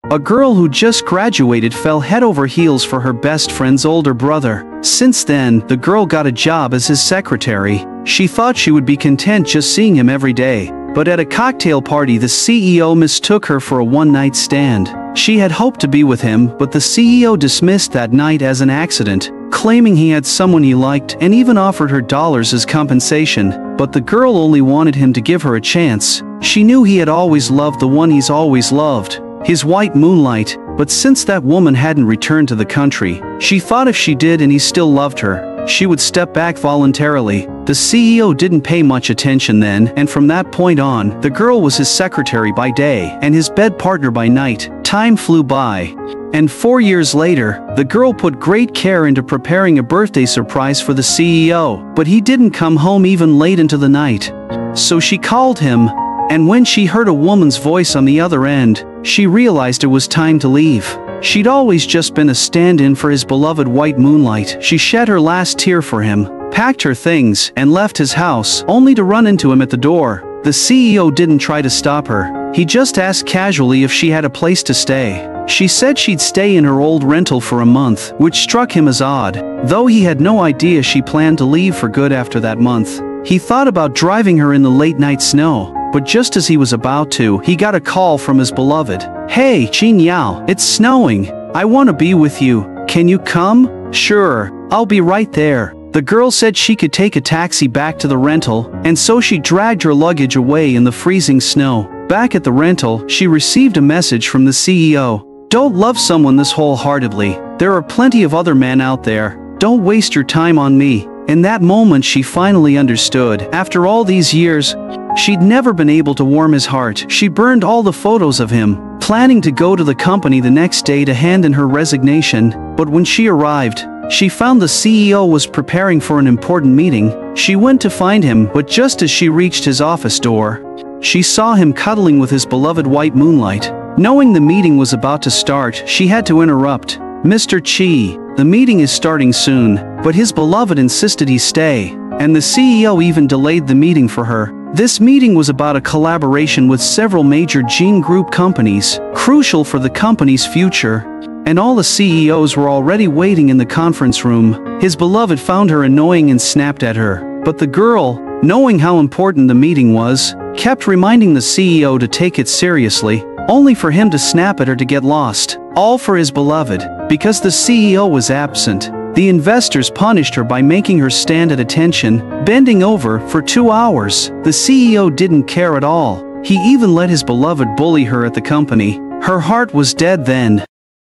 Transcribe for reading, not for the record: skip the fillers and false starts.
A girl who just graduated fell head over heels for her best friend's older brother. Since then, the girl got a job as his secretary. She thought she would be content just seeing him every day. But at a cocktail party, the CEO mistook her for a one-night stand. She had hoped to be with him, but the CEO dismissed that night as an accident, claiming he had someone he liked and even offered her dollars as compensation. But the girl only wanted him to give her a chance. She knew he had always loved the one he's always loved, his white moonlight. But since that woman hadn't returned to the country, she thought if she did and he still loved her, she would step back voluntarily. The CEO didn't pay much attention then, and from that point on, the girl was his secretary by day and his bed partner by night. Time flew by. And 4 years later, the girl put great care into preparing a birthday surprise for the CEO, but he didn't come home even late into the night. So she called him, and when she heard a woman's voice on the other end, she realized it was time to leave. She'd always just been a stand-in for his beloved white moonlight. She shed her last tear for him, packed her things, and left his house, only to run into him at the door. The CEO didn't try to stop her. He just asked casually if she had a place to stay. She said she'd stay in her old rental for a month, which struck him as odd, though he had no idea she planned to leave for good after that month. He thought about driving her in the late-night snow, but just as he was about to, he got a call from his beloved. "Hey, Qin Yao, it's snowing. I want to be with you. Can you come?" "Sure, I'll be right there." The girl said she could take a taxi back to the rental, and so she dragged her luggage away in the freezing snow. Back at the rental, she received a message from the CEO. "Don't love someone this wholeheartedly. There are plenty of other men out there. Don't waste your time on me." In that moment she finally understood. After all these years, she'd never been able to warm his heart. She burned all the photos of him, planning to go to the company the next day to hand in her resignation. But when she arrived, she found the CEO was preparing for an important meeting. She went to find him, but just as she reached his office door, she saw him cuddling with his beloved white moonlight. Knowing the meeting was about to start, she had to interrupt. "Mr. Qi, the meeting is starting soon." But his beloved insisted he stay, and the CEO even delayed the meeting for her. This meeting was about a collaboration with several major Gene Group companies, crucial for the company's future, and all the CEOs were already waiting in the conference room. His beloved found her annoying and snapped at her, but the girl, knowing how important the meeting was, kept reminding the CEO to take it seriously, only for him to snap at her to get lost. All for his beloved. Because the CEO was absent, the investors punished her by making her stand at attention, bending over for 2 hours. The CEO didn't care at all. He even let his beloved bully her at the company. Her heart was dead then.